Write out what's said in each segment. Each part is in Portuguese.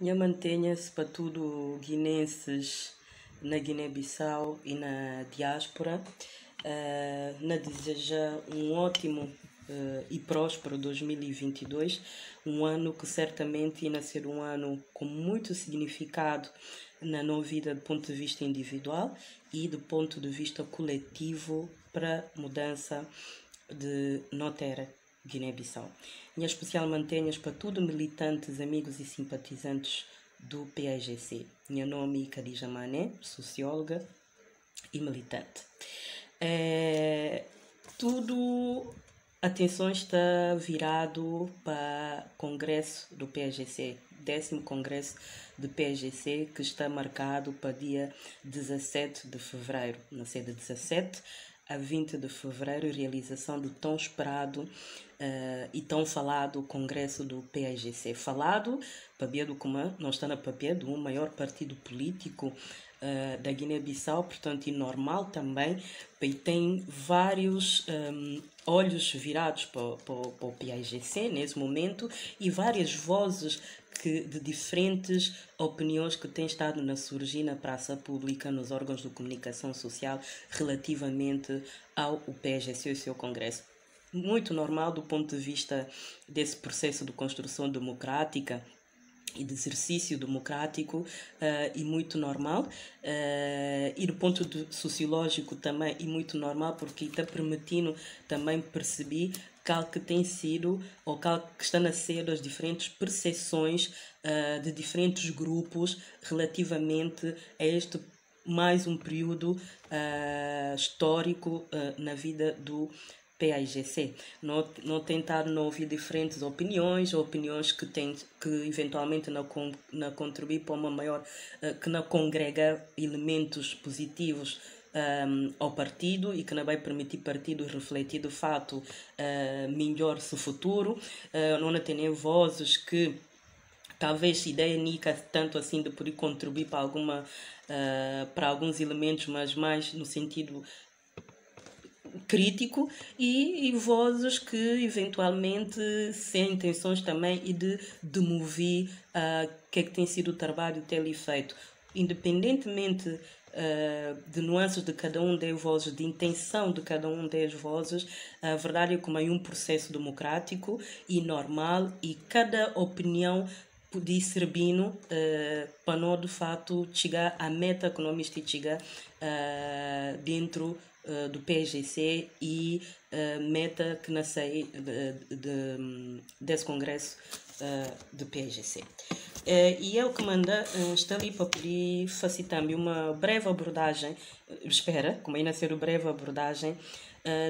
E mantenha-se para tudo guinenses na Guiné-Bissau e na diáspora. Na deseja um ótimo e próspero 2022, um ano que certamente irá ser um ano com muito significado na nossa vida do ponto de vista individual e do ponto de vista coletivo para mudança de Notera, Guiné-Bissau. Em especial mantenhas para todos militantes, amigos e simpatizantes do PAIGC. Meu nome é Khadija Mané, socióloga e militante. Tudo a atenção está virado para o Congresso do PAIGC, 10º Congresso do PAIGC, que está marcado para dia 17 de fevereiro, na sede 17 a 20 de fevereiro, realização do tão esperado e tão falado Congresso do PAIGC. Falado, papel do comando, não está na papel do maior partido político da Guiné-Bissau, portanto, e normal também, e tem vários olhos virados para o PAIGC nesse momento e várias vozes de diferentes opiniões que têm estado a surgir na praça pública, nos órgãos de comunicação social, relativamente ao PAIGC e ao seu congresso. Muito normal do ponto de vista desse processo de construção democrática e de exercício democrático e muito normal, e do ponto de sociológico também e muito normal, porque está permitindo também perceber qual que tem sido ou qual que estão a ser as diferentes percepções de diferentes grupos relativamente a este mais um período histórico na vida do PAIGC. Não tentar não ouvir diferentes opiniões, opiniões que eventualmente não contribuir para uma maior, que não congrega elementos positivos ao partido e que não vai permitir partido refletir de fato melhor seu futuro. Não tem vozes que talvez ideia nica tanto assim de poder contribuir para para alguns elementos, mas mais no sentido crítico e vozes que eventualmente sem intenções também e de mover que é que tem sido o trabalho dele feito, independentemente de nuances de cada um das vozes, de intenção de cada um das vozes. A verdade é que é um processo democrático e normal e cada opinião podia servir para nós de fato chegar à meta que nós chegar dentro do PAIGC e meta que nasceu desse congresso do PAIGC. E eu que manda está ali para poder fazer também uma breve abordagem, como ainda ser uma breve abordagem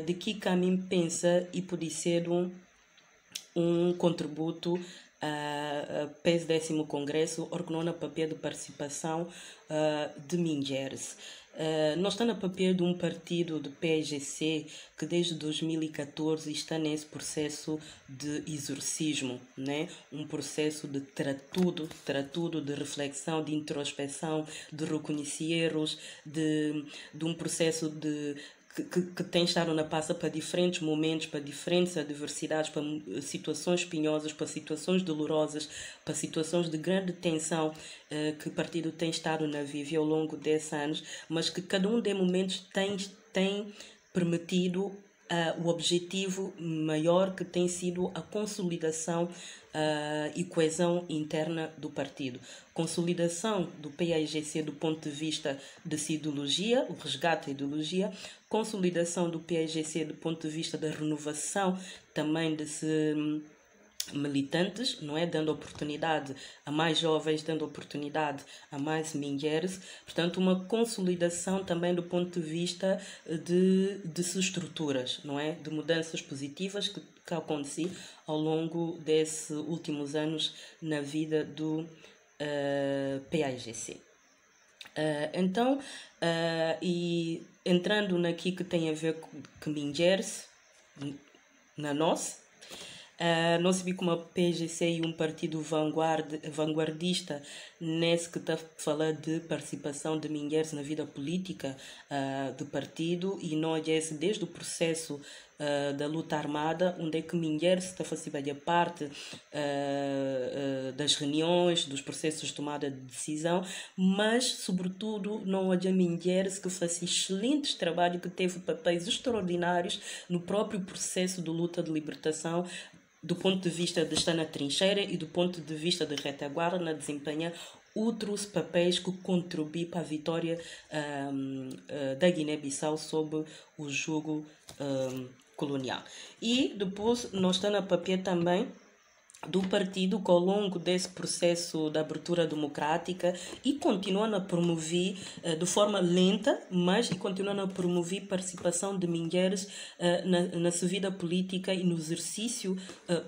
de que caminho pensa e pode ser um contributo para esse 10º Congresso, ordenou na papel de participação de mulheres. Nós estamos no papel de um partido de PAIGC que desde 2014 está nesse processo de exorcismo, né? Um processo de tratudo, de reflexão, de introspeção, de reconhecer erros, de um processo que tem estado na passa para diferentes momentos, para diferentes adversidades, para situações espinhosas, para situações dolorosas, para situações de grande tensão que o partido tem estado a viver ao longo desses anos, mas que cada um dos momentos tem permitido o objetivo maior que tem sido a consolidação e coesão interna do partido. Consolidação do PAIGC do ponto de vista de sua ideologia, o resgate da ideologia, consolidação do PAIGC do ponto de vista da renovação também de militantes, não é? Dando oportunidade a mais jovens, dando oportunidade a mais mulheres, portanto uma consolidação também do ponto de vista de suas estruturas, não é? De mudanças positivas que aconteceram ao longo desses últimos anos na vida do PAIGC. Então, e entrando naqui que tem a ver com mulheres, na nossa, nós sabemos como a PAIGC é um partido vanguardista nesse que está a falar de participação de mulheres na vida política do partido, e nós desde o processo da luta armada, onde é que mulheres está fazendo parte das reuniões, dos processos de tomada de decisão, mas, sobretudo, não há mulheres que fazem excelentes trabalho, que teve papéis extraordinários no próprio processo de luta de libertação, do ponto de vista de estar na trincheira e do ponto de vista de retaguarda, na desempenha outros papéis que contribuem para a vitória da Guiné-Bissau sob o jugo colonial. E depois nós estamos a papel também do partido que ao longo desse processo de abertura democrática e continuando a promover de forma lenta, mas e continuando a promover participação de mulheres na sua vida política e no exercício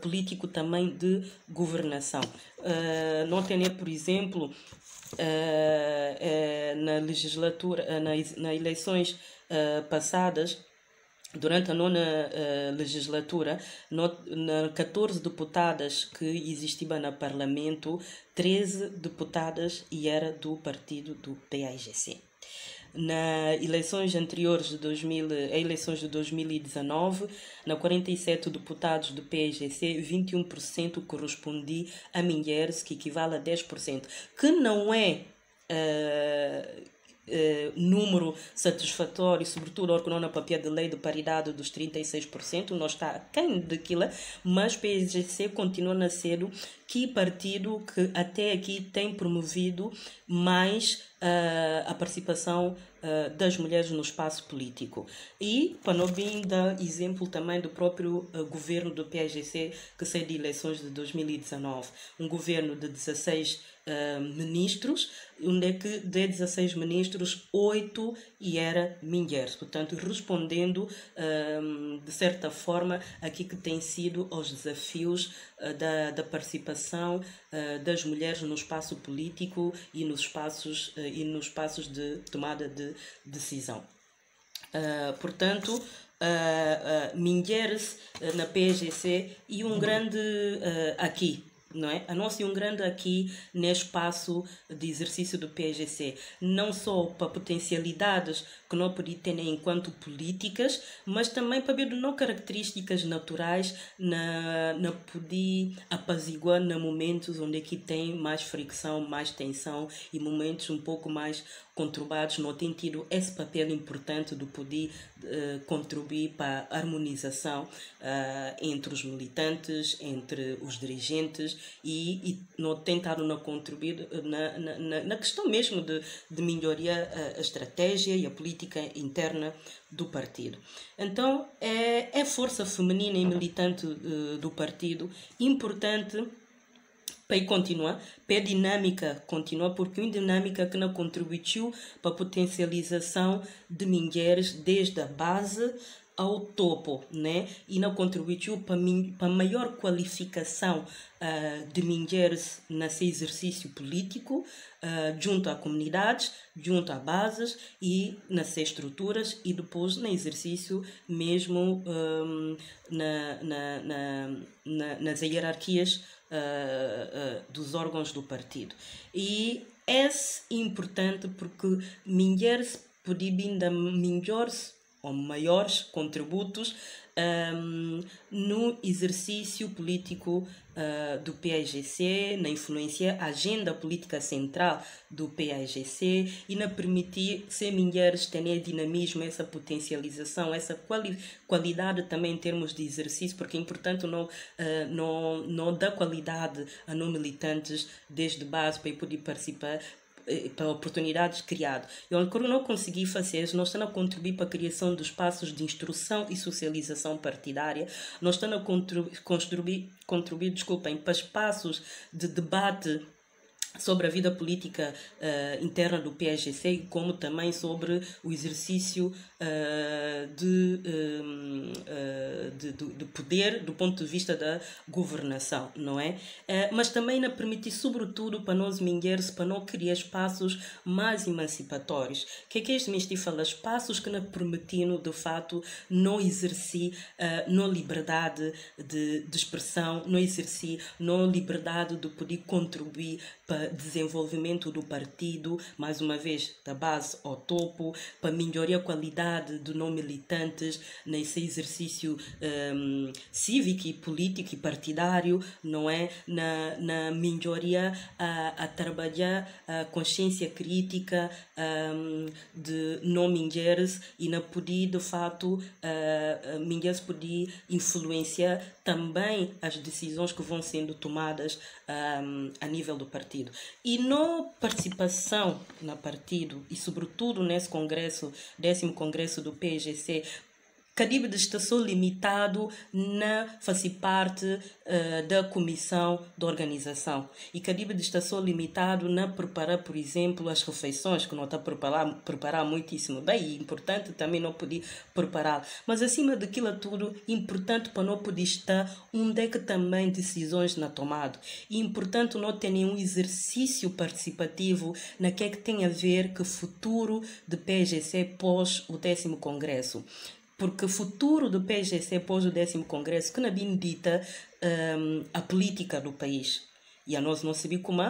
político também de governação. Não tem, por exemplo, na legislatura, nas eleições passadas, durante a nona legislatura, 14 deputadas que existiam no Parlamento, 13 deputadas e era do partido do PAIGC. Nas eleições anteriores eleições de 2019, na 47 deputados do PAIGC, 21% correspondia a mulheres, que equivale a 10%, que não é número satisfatório, sobretudo ao que não na papel de lei de paridade dos 36%, não está aquém daquilo, mas o PSGC continua a ser que partido que até aqui tem promovido mais a participação das mulheres no espaço político. E, para não vir dar exemplo também do próprio governo do PSGC, que saiu de eleições de 2019, um governo de 16 ministros, onde é que de 16 ministros, 8 e era mulheres. Portanto, respondendo de certa forma aqui que tem sido aos desafios da participação das mulheres no espaço político e nos espaços de tomada de decisão. Portanto, mulheres na PSGC e um grande aqui, não é? A nossa um grande aqui nesse espaço de exercício do PSGC, não só para potencialidades que não podemos ter enquanto políticas, mas também para ver não características naturais na poder apaziguar em momentos onde aqui tem mais fricção, mais tensão e momentos um pouco mais conturbados, não tem tido esse papel importante de poder contribuir para a harmonização entre os militantes, entre os dirigentes e não tem estado a contribuir na questão mesmo de melhoria a estratégia e a política interna do partido. Então, é força feminina e militante do partido importante para continuar, para a dinâmica continuar, porque é uma dinâmica que não contribuiu para a potencialização de mulheres desde a base ao topo, né? E não contribuiu para a maior qualificação de mulheres nesse exercício político, junto a comunidades, junto a bases e nas estruturas e depois no exercício mesmo nas hierarquias dos órgãos do partido. E é importante porque mulheres podem dar melhores ou maiores contributos no exercício político do PAIGC, na influência a agenda política central do PAIGC e na permitir ser mulheres terem dinamismo, essa potencialização, essa qualidade também em termos de exercício, porque é importante não dar qualidade a não militantes desde base para poder participar para oportunidades criadas. E o que não consegui fazer, nós estamos a contribuir para a criação de espaços de instrução e socialização partidária, nós estamos a contribuir para espaços de debate sobre a vida política interna do PSGC, como também sobre o exercício de poder do ponto de vista da governação, não é? Mas também a permitir, sobretudo, para nós mulheres, para não criar espaços mais emancipatórios. Que é este mestre fala? Espaços que nos permitiram, de fato, não exercer não liberdade de expressão, não exercer não liberdade de poder contribuir para desenvolvimento do partido, mais uma vez, da base ao topo, para melhorar a qualidade de não militantes nesse exercício cívico e político e partidário, não é? Na melhoria a trabalhar a consciência crítica de não mulheres e na poder, de fato, mulheres poder influenciar também as decisões que vão sendo tomadas a nível do partido. E na participação no partido, e sobretudo nesse congresso, 10º congresso do PAGC, Cadibe está só limitado na fazer parte da comissão de organização. E Cadibe está só limitado na preparar, por exemplo, as refeições, que não está a preparar muitíssimo bem, e importante também não poder preparar. Mas acima daquilo tudo, importante para não poder estar onde é que também decisões na tomada. E importante não ter nenhum exercício participativo na que é que tem a ver com o futuro do PAGC pós o 10º congresso. Porque o futuro do PAGC após o 10º Congresso que não bem dita a política do país. E a nós não sabemos como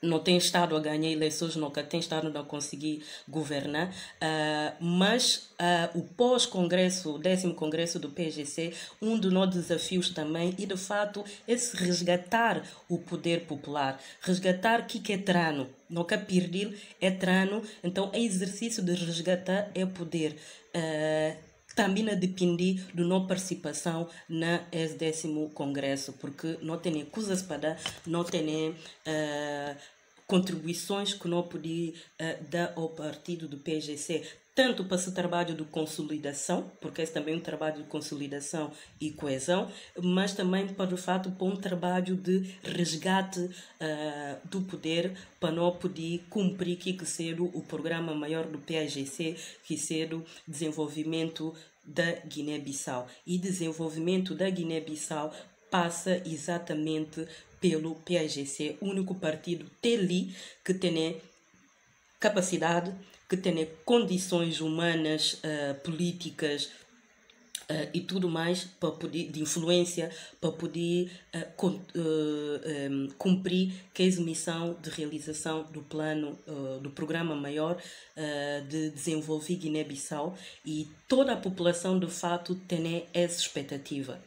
não tem estado a ganhar eleições, nunca tem estado a conseguir governar, mas o pós-congresso, o 10º congresso do PAGC, um dos nossos desafios também, e de fato, é se resgatar o poder popular, resgatar o que é trano, não quer perder, é trano, então é exercício de resgatar é poder. Também a depender da nossa participação na 10º Congresso, porque não tem coisas para dar, não tem contribuições que não podemos dar ao partido do PAGC, tanto para esse trabalho de consolidação, porque esse também é um trabalho de consolidação e coesão, mas também para o fato para um trabalho de resgate do poder, para não poder cumprir que ser o programa maior do PAGC, que ser o desenvolvimento da Guiné-Bissau. E desenvolvimento da Guiné-Bissau passa exatamente pelo PAGC, único partido tele que tem capacidade, que tem condições humanas, políticas e tudo mais para poder, de influência para poder cumprir que é a missão de realização do plano, do programa maior de desenvolver Guiné-Bissau, e toda a população de fato tem essa expectativa.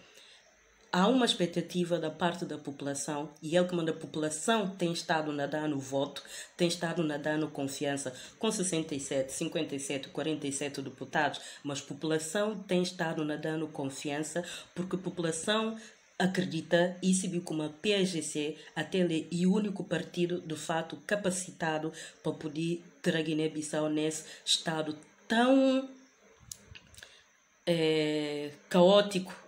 Há uma expectativa da parte da população, e é como a população tem estado a dar no voto, tem estado a dar no confiança, com 67, 57, 47 deputados, mas a população tem estado a dar no confiança, porque a população acredita e se viu como a PAGC até e o único partido de fato capacitado para poder ter a Guiné-Bissau nesse estado tão caótico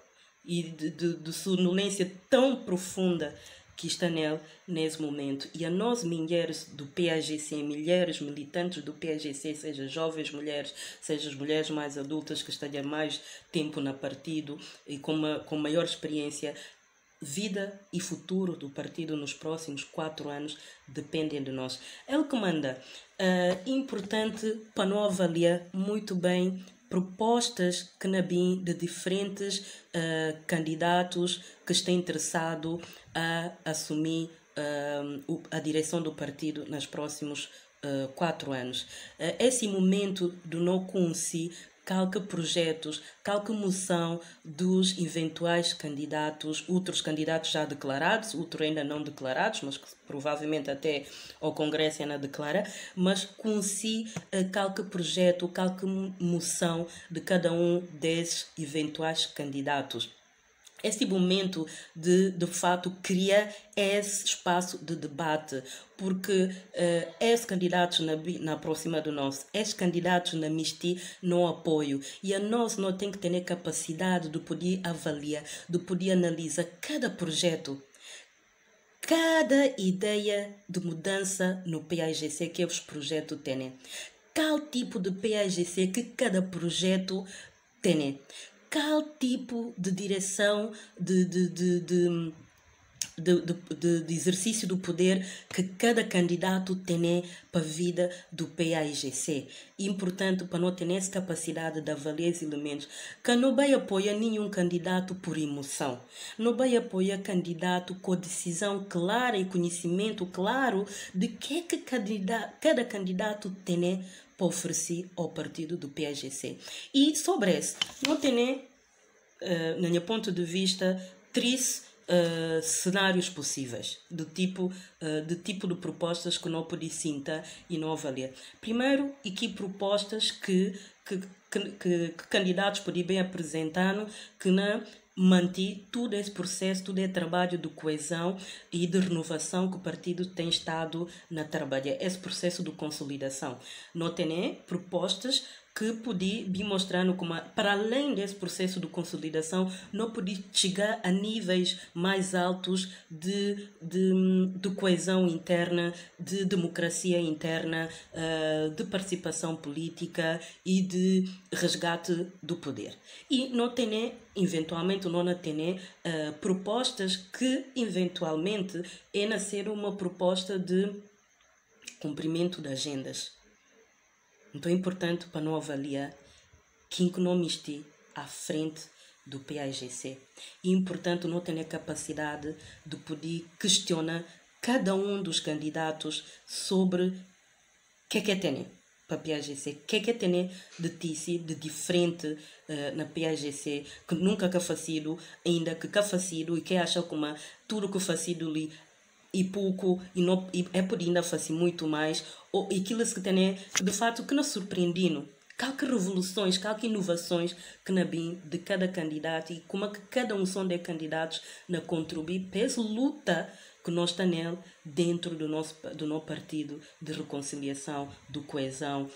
e de sonolência tão profunda que está nele nesse momento. E a nós, mulheres do PAGC, mulheres militantes do PAGC, seja jovens mulheres, seja as mulheres mais adultas que estão há mais tempo no partido e com maior experiência, vida e futuro do partido nos próximos 4 anos dependem de nós. Ele que manda, importante para não avaliar muito bem propostas que nabim de diferentes candidatos que estão interessados a assumir a direção do partido nos próximos 4 anos. Esse momento do não conseguir calque projetos, calque moção dos eventuais candidatos, outros candidatos já declarados, outros ainda não declarados, mas que provavelmente até ao Congresso ainda declara, mas com si calque projeto, calque moção de cada um desses eventuais candidatos. Esse momento de fato, cria esse espaço de debate, porque esses candidatos na próxima de nós, esses candidatos na MISTI não apoio, e a nós não tem que ter capacidade de poder avaliar, de poder analisar cada projeto, cada ideia de mudança no PAGC que os projetos têm, qual tipo de PAGC que cada projeto tem, qual tipo de direção, de de exercício do poder que cada candidato tem para a vida do PAIGC. Importante para não ter essa capacidade de avaliar os elementos, que não vai apoiar nenhum candidato por emoção, não vai apoiar candidato com decisão clara e conhecimento claro de que cada candidato tem para oferecer ao partido do PAIGC. E sobre isso, não tem, no meu ponto de vista, três cenários possíveis de tipo de propostas que não pode sentar e não avaliar. Primeiro, e que propostas que candidatos podem bem apresentar que não manter todo esse processo, todo esse trabalho de coesão e de renovação que o partido tem estado na trabalhar, esse processo de consolidação. Não tem propostas que podia mostrar como, para além desse processo de consolidação, não podia chegar a níveis mais altos de coesão interna, de democracia interna, de participação política e de resgate do poder. E não tem, eventualmente, não tem propostas que, eventualmente, é nascer uma proposta de cumprimento de agendas. Então é importante para não avaliar quem que não está à frente do PAIGC. É importante não ter a capacidade de poder questionar cada um dos candidatos sobre o que tem para a PAIGC, o que tem de TICI, de diferente na PAIGC, que nunca que fazido, ainda que fazido e que acha como tudo que fazido ali e pouco, e é por ainda fazer muito mais, ou aquilo que tem, de fato, que nos surpreendendo. Qualquer revoluções, qualquer inovações que não vem de cada candidato e como é que cada um são de candidatos na contribuir para essa luta que nós temos dentro do nosso partido de reconciliação, de coesão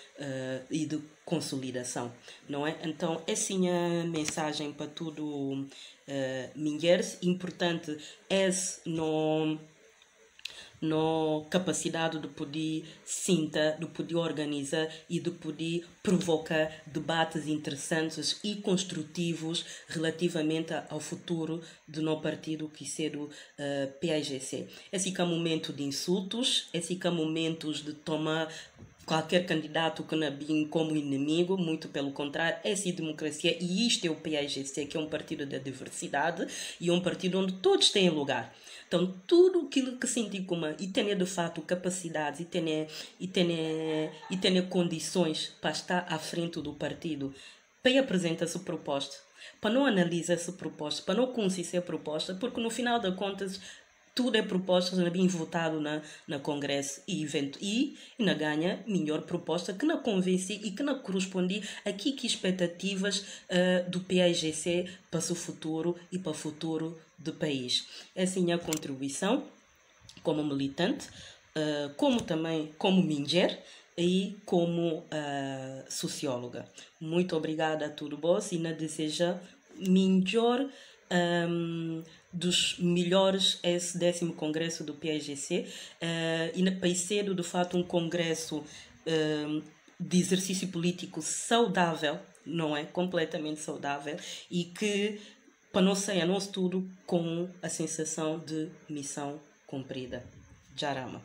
e de consolidação, não é? Então, essa é a mensagem para tudo mulheres. Importante é no capacidade de poder sentar, de poder organizar e de poder provocar debates interessantes e construtivos relativamente ao futuro do nosso partido, que é do PAIGC. Esse é o momento de insultos, esse é o momento de tomar qualquer candidato que não vem como inimigo, muito pelo contrário, essa é a democracia e isto é o PAIGC, que é um partido da diversidade e um partido onde todos têm lugar. Então, tudo aquilo que senti como e tem de fato capacidades e tem condições para estar à frente do partido, para apresentar essa proposta, para não analisar essa proposta, para não conhecer a proposta, porque no final das contas tudo é proposta, não é bem votado na Congresso e não ganha melhor proposta que não convence e que não corresponde a que expectativas do PAIGC para o seu futuro e para o futuro do país. Essa é a minha contribuição como militante, como também como mulher e como socióloga. Muito obrigada a todos vós e nos desejo melhor dos melhores esse 10º congresso do PAIGC e para ser de fato um congresso de exercício político saudável, não é? Completamente saudável e que para não sair a nosso tudo com a sensação de missão cumprida. Jarama.